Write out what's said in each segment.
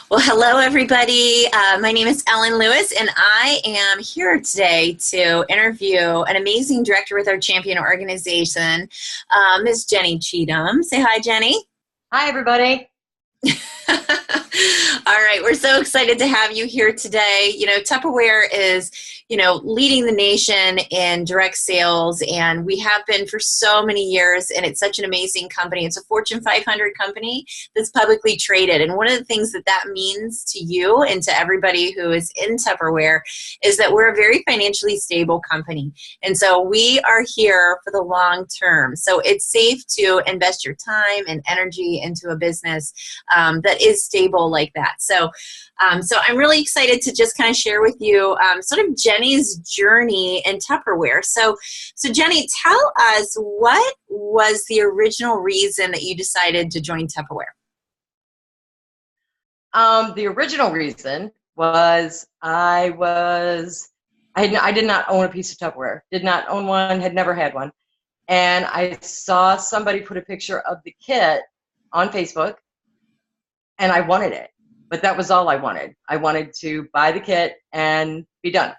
Well, hello, everybody. My name is Ellen Lewis, and I am here today to interview an amazing director with our champion organization, Ms. Jeni Cheatham. Say hi, Jenny. Hi, everybody. All right, we're so excited to have you here today. Tupperware is, leading the nation in direct sales, and we have been for so many years, and it's such an amazing company. It's a Fortune 500 company that's publicly traded, and one of the things that means to you and to everybody who is in Tupperware is that we're a very financially stable company, and so we are here for the long term. So it's safe to invest your time and energy into a business that is stable like that. So I'm really excited to just kind of share with you sort of Jenny's journey in Tupperware. So Jenny, tell us, what was the original reason that you decided to join Tupperware? The original reason was I did not own a piece of Tupperware, did not own one, had never had one. And I saw somebody put a picture of the kit on Facebook, and I wanted it. But that was all I wanted. I wanted to buy the kit and be done.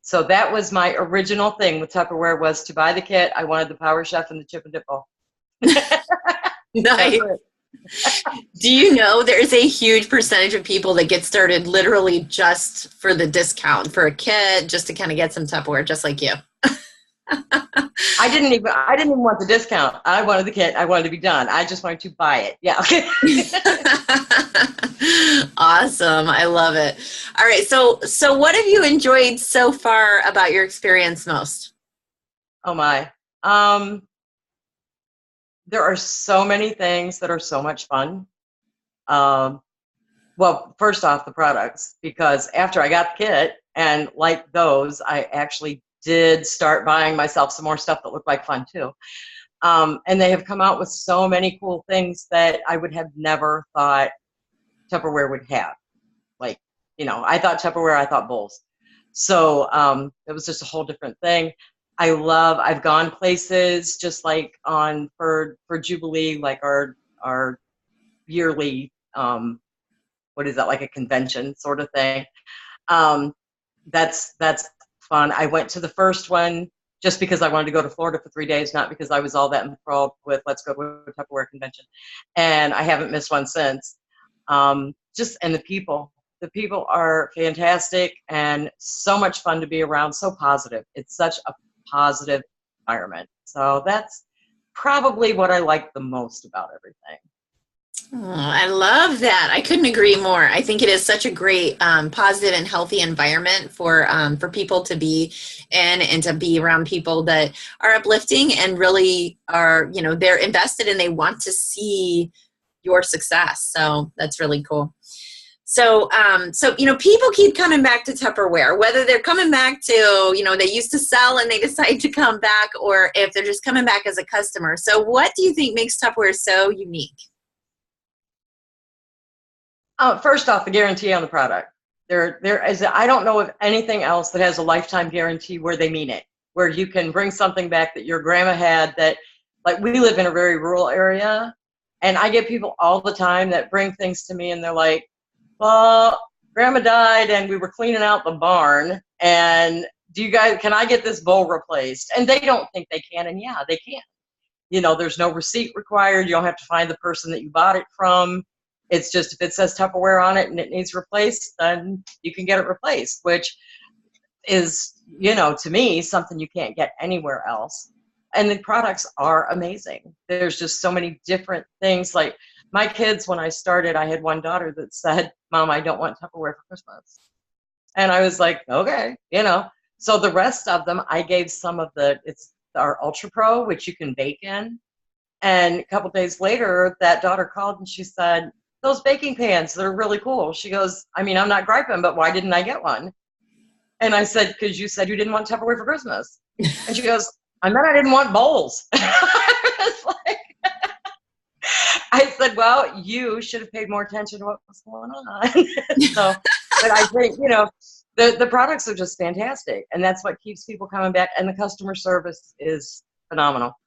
So that was my original thing with Tupperware, was to buy the kit. I wanted the Power Chef and the Chip and Dip Bowl. Nice. Do you know there's a huge percentage of people that get started literally just for the discount for a kit, just to kind of get some Tupperware, just like you? I didn't even want the discount. I wanted the kit. I wanted to be done. I just wanted to buy it. Yeah. Okay. Awesome. I love it. All right. So what have you enjoyed so far about your experience most? Oh my. There are so many things that are so much fun. Well, first off, the products, because after I got the kit and like those, I actually did start buying myself some more stuff that looked like fun too. And they have come out with so many cool things that I would have never thought Tupperware would have. Like, I thought Tupperware, I thought bowls. So it was just a whole different thing. I've gone places just like for Jubilee, like our yearly, what is that, like a convention sort of thing. That's fun. I went to the first one just because I wanted to go to Florida for 3 days, not because I was all that enthralled with let's go to a Tupperware convention. And I haven't missed one since. And the people are fantastic and so much fun to be around, so positive. It's such a positive environment. So that's probably what I like the most about everything. Oh, I love that. I couldn't agree more. I think it is such a great, positive and healthy environment for people to be in, and to be around people that are uplifting and really are, they're invested and they want to see your success. So that's really cool. So people keep coming back to Tupperware, whether they're coming back to, they used to sell and they decide to come back, or if they're just coming back as a customer. So what do you think makes Tupperware so unique? First off, the guarantee on the product. I don't know of anything else that has a lifetime guarantee where they mean it, where you can bring something back that your grandma had that, like, we live in a very rural area, and I get people all the time that bring things to me and they're like, well, grandma died and we were cleaning out the barn, and can I get this bowl replaced? And they don't think they can, and yeah, they can. There's no receipt required. You don't have to find the person that you bought it from. It's just, if it says Tupperware on it and it needs replaced, then you can get it replaced, which is, to me, something you can't get anywhere else. And the products are amazing. There's just so many different things. Like my kids, when I started, I had one daughter that said, Mom, I don't want Tupperware for Christmas. And I was like, okay, So the rest of them, I gave some of it's our Ultra Pro, which you can bake in. And a couple days later, that daughter called and she said, those baking pans, they're really cool. She goes, I'm not griping, but why didn't I get one? And I said, because you said you didn't want Tupperware for Christmas. And she goes, I meant I didn't want bowls. I said, well, you should have paid more attention to what was going on. So, but I think, the products are just fantastic. And that's what keeps people coming back. And the customer service is phenomenal.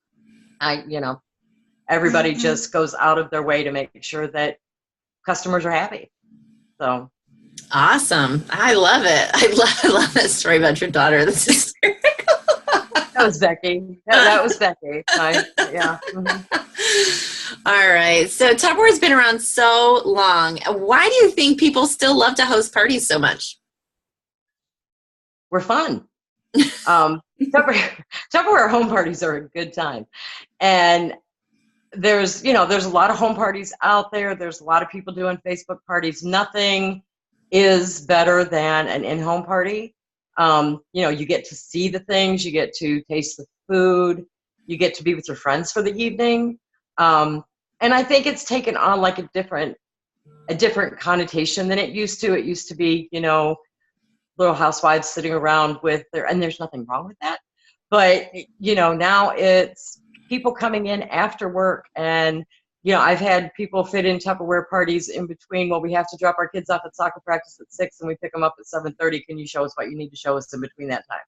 Everybody just goes out of their way to make sure that customers are happy. So Awesome. I love it. I love that story about your daughter. This is hysterical. that was Becky. That was Becky. Yeah. Mm-hmm. All right. So Tupperware's been around so long. Why do you think people still love to host parties so much? We're fun. Tupperware home parties are a good time. And there's a lot of home parties out there. There's a lot of people doing Facebook parties. Nothing is better than an in-home party. You get to see the things, you get to taste the food, you get to be with your friends for the evening. And I think it's taken on like a different connotation than it used to. It used to be, little housewives sitting around and there's nothing wrong with that. But, now it's people coming in after work. And, I've had people fit in Tupperware parties in between. Well, we have to drop our kids off at soccer practice at 6 and we pick them up at 7:30. Can you show us what you need to show us in between that time?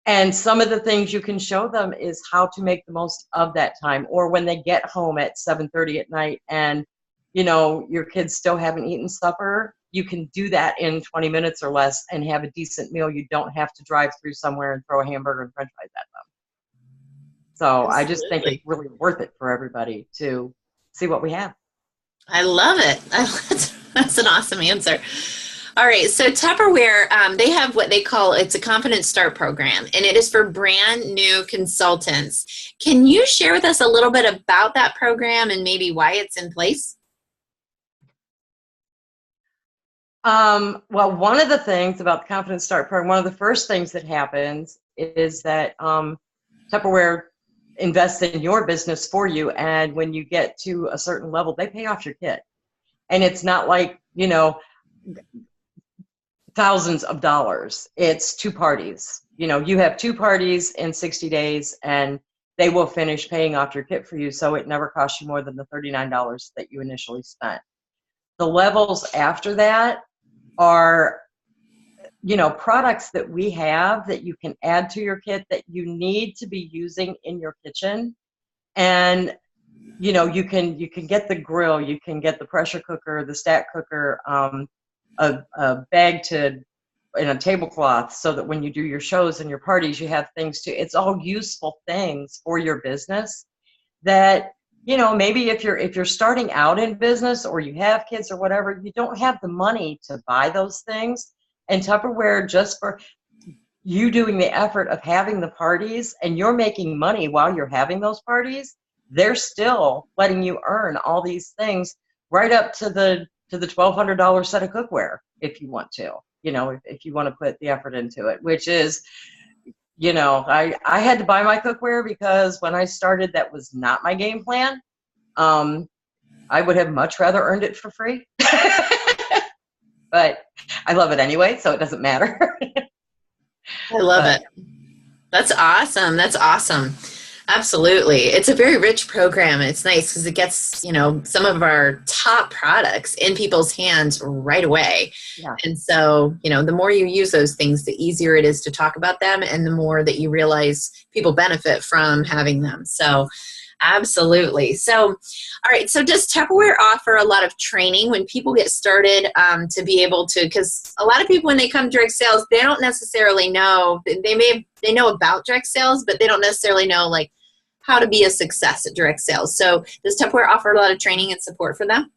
And some of the things you can show them is how to make the most of that time. Or when they get home at 7:30 at night and, your kids still haven't eaten supper, you can do that in 20 minutes or less and have a decent meal. You don't have to drive through somewhere and throw a hamburger and french fries at them. So I just think it's Absolutely. really worth it for everybody to see what we have. I love it. That's an awesome answer. All right, so Tupperware, they have what they call it's a Confident Start program, and it is for brand new consultants. Can you share with us a little bit about that program and maybe why it's in place? Well, one of the things about the Confident Start program, one of the first things that happens is that Tupperware invests in your business for you, and when you get to a certain level, they pay off your kit. And it's not like, thousands of dollars. It's 2 parties. You have 2 parties in 60 days and they will finish paying off your kit for you. So it never costs you more than the $39 that you initially spent. The levels after that are, products that we have that you can add to your kit that you need to be using in your kitchen. And, you can get the grill, you can get the pressure cooker, the stack cooker, a bag and a tablecloth so that when you do your shows and your parties, you have things to, it's all useful things for your business that, maybe if you're starting out in business or you have kids or whatever, you don't have the money to buy those things. And Tupperware, just for you doing the effort of having the parties and you're making money while you're having those parties, they're still letting you earn all these things right up to the $1,200 set of cookware if you want to, if you want to put the effort into it, which is, I had to buy my cookware because when I started, that was not my game plan. I would have much rather earned it for free, but I love it anyway, so it doesn't matter. I love it. That's awesome. That's awesome. Absolutely. It's a very rich program. It's nice because it gets, some of our top products in people's hands right away. Yeah. And so, the more you use those things, the easier it is to talk about them and the more that you realize people benefit from having them. So absolutely. So, all right. So does Tupperware offer a lot of training when people get started to be able to, because a lot of people, when they come direct sales, they don't necessarily know, they know about direct sales, but they don't necessarily know like how to be a success at direct sales. So does Tupperware offer a lot of training and support for them?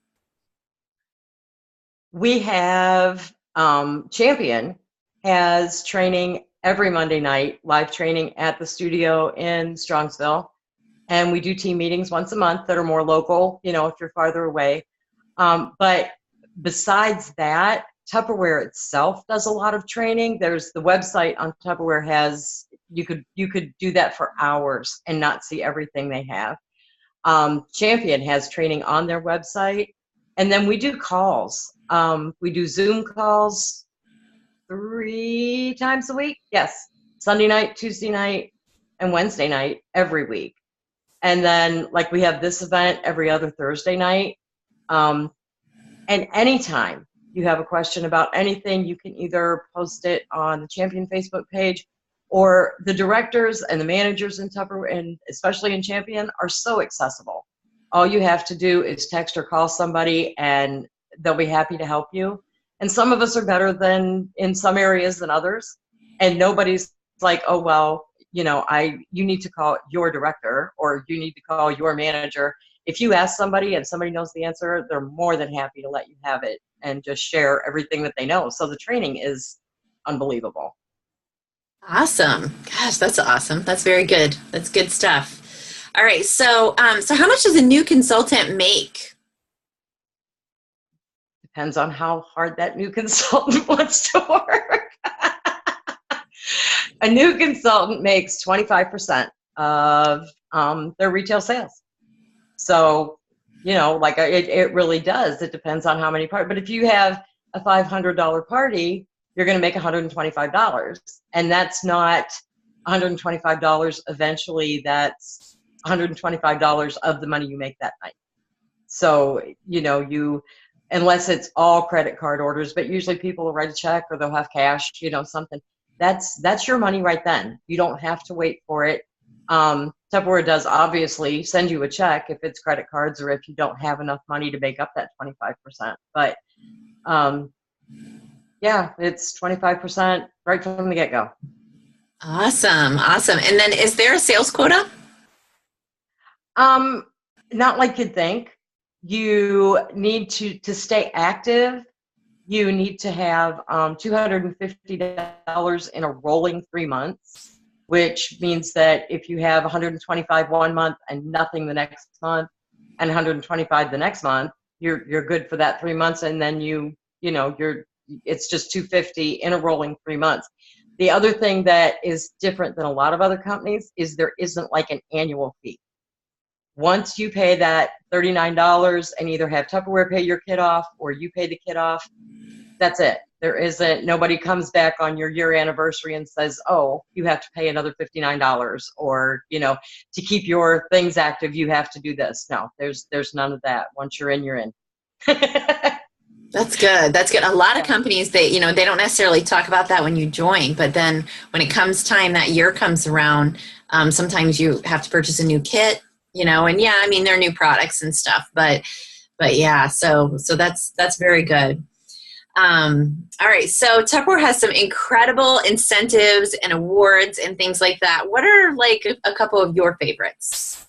We have Champion has training every Monday night, live training at the studio in Strongsville. And we do team meetings once a month that are more local, if you're farther away. But besides that, Tupperware itself does a lot of training. There's the website on Tupperware has, you could do that for hours and not see everything they have. Champion has training on their website. And then we do calls. We do Zoom calls 3 times a week. Yes. Sunday night, Tuesday night, and Wednesday night every week. And then like we have this event every other Thursday night. And anytime you have a question about anything, you can either post it on the Champion Facebook page, or the directors and the managers in Tupperware, and especially in Champion, are so accessible. All you have to do is text or call somebody and they'll be happy to help you. And some of us are better than in some areas than others. And nobody's like, oh, well, you need to call your director or you need to call your manager. If you ask somebody and somebody knows the answer, they're more than happy to let you have it and just share everything that they know. So the training is unbelievable. Awesome. Gosh, that's awesome. That's very good. That's good stuff. All right. So how much does a new consultant make? Depends on how hard that new consultant wants to work. A new consultant makes 25% of their retail sales. So, like it really does. It depends on how many parties. But if you have a $500 party, you're going to make $125. And that's not $125 eventually. That's $125 of the money you make that night. So, unless it's all credit card orders, but usually people will write a check or they'll have cash, something. That's your money right then. You don't have to wait for it. Tupperware does obviously send you a check if it's credit cards or if you don't have enough money to make up that 25%. But yeah, it's 25% right from the get-go. Awesome. Awesome. And then is there a sales quota? Not like you'd think. You need to stay active. You need to have $250 in a rolling 3 months, which means that if you have 125 one month and nothing the next month and 125 the next month, you're good for that 3 months. And then it's just 250 in a rolling 3 months. The other thing that is different than a lot of other companies is there isn't like an annual fee. Once you pay that $39 and either have Tupperware pay your kit off or you pay the kit off, that's it. Nobody comes back on your year anniversary and says, oh, you have to pay another $59 or, to keep your things active, you have to do this. No, there's none of that. Once you're in, you're in. That's good. That's good. A lot of companies, they don't necessarily talk about that when you join, but then when it comes time, that year comes around, sometimes you have to purchase a new kit, and yeah, I mean, they're new products and stuff, but yeah, so that's very good. All right. So Tupperware has some incredible incentives and awards and things like that. What are like a couple of your favorites?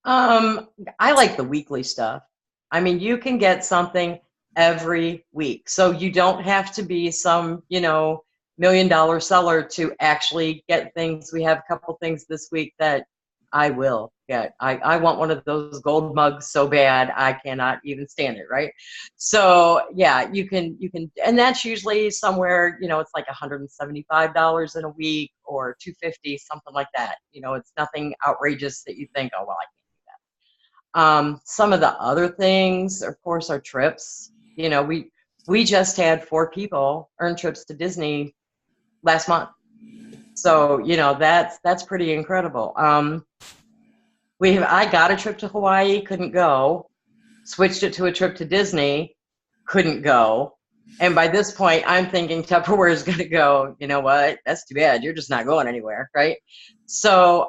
I like the weekly stuff. I mean, you can get something every week. So you don't have to be some, $1 million seller to actually get things. We have a couple things this week that I will get. I want one of those gold mugs so bad I cannot even stand it, right? So yeah, you can, and that's usually somewhere, it's like $175 in a week or $250, something like that. It's nothing outrageous that you think, oh well, I can't do that. Some of the other things, of course, are trips. We just had 4 people earn trips to Disney last month. So, that's pretty incredible. I got a trip to Hawaii, couldn't go, switched it to a trip to Disney, couldn't go. And by this point, I'm thinking Tupperware is going to go, you know what, that's too bad. You're just not going anywhere, right? So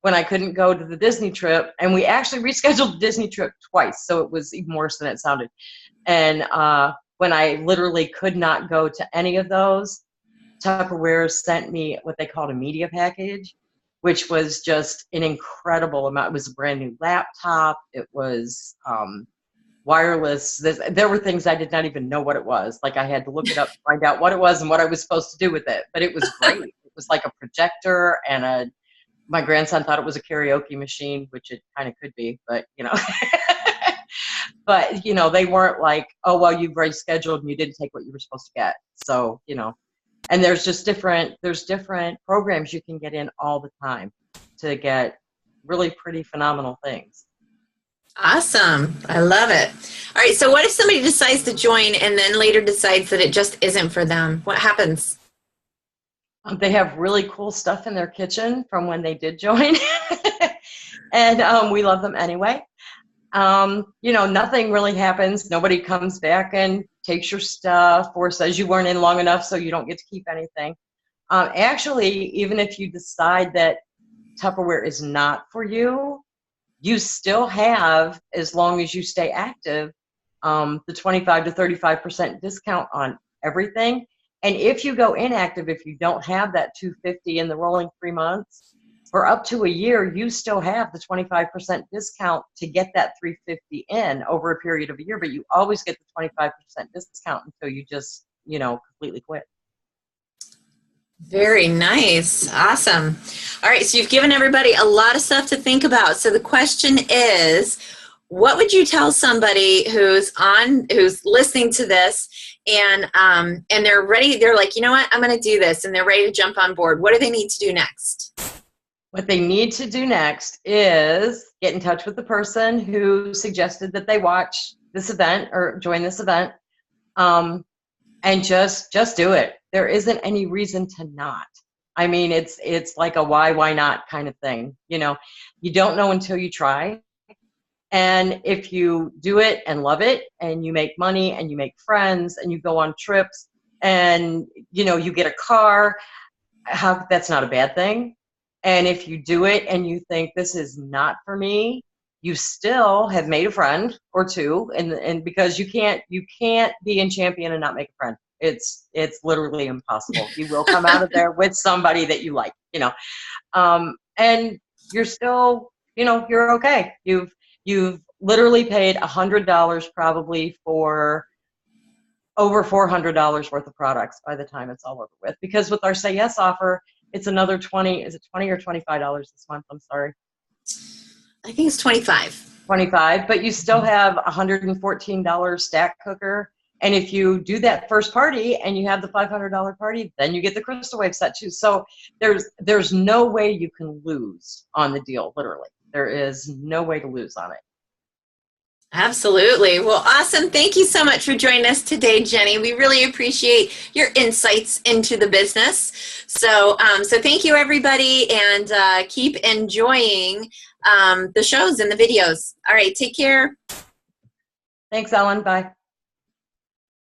when I couldn't go to the Disney trip, and we actually rescheduled the Disney trip twice, so it was even worse than it sounded. And when I literally could not go to any of those, Tupperware sent me what they called a media package, which was just an incredible amount. It was a brand new laptop. It was wireless. There were things I did not even know what it was. Like I had to look it up to find out what it was and what I was supposed to do with it. But it was great. It was like a projector and my grandson thought it was a karaoke machine, which it kind of could be, but but they weren't like, oh, well, you've already scheduled and you didn't take what you were supposed to get. So, and there's different programs you can get in all the time to get really pretty phenomenal things. Awesome. I love it. All right. So what if somebody decides to join and then later decides that it just isn't for them? What happens? They have really cool stuff in their kitchen from when they did join. And we love them anyway. Nothing really happens. Nobody comes back and takes your stuff or says you weren't in long enough so you don't get to keep anything. Actually, even if you decide that Tupperware is not for you, you still have, as long as you stay active, the 25 to 35% discount on everything. And if you go inactive, if you don't have that 250 in the rolling 3 months, for up to a year, you still have the 25% discount to get that 350 in over a period of a year, but you always get the 25% discount until you just, completely quit. Very nice. Awesome. All right. So you've given everybody a lot of stuff to think about. So the question is, what would you tell somebody who's listening to this and they're ready, they're like, you know what, I'm going to do this, and they're ready to jump on board. What do they need to do next? What they need to do next is get in touch with the person who suggested that they watch this event or join this event, and just do it. There isn't any reason to not. I mean, it's like a why not kind of thing. You don't know until you try. And if you do it and love it, and you make money and you make friends and you go on trips and you get a car, that's not a bad thing. And if you do it and you think this is not for me, you still have made a friend or two, and because you can't be in Champion and not make a friend. It's literally impossible. You will come out of there with somebody that you like, and you're still, you're okay. You've literally paid $100 probably for over $400 worth of products by the time it's all over with. Because with our Say Yes offer, it's another 20. Is it 20 or $25 this month? I'm sorry. I think it's 25. 25, but you still have $114 stack cooker. And if you do that first party and you have the $500 party, then you get the Crystal Wave set too. So there's no way you can lose on the deal, literally. There is no way to lose on it. Absolutely. Well, awesome. Thank you so much for joining us today, Jeni. We really appreciate your insights into the business. So thank you, everybody, and keep enjoying the shows and the videos. All right. Take care. Thanks, Ellen. Bye.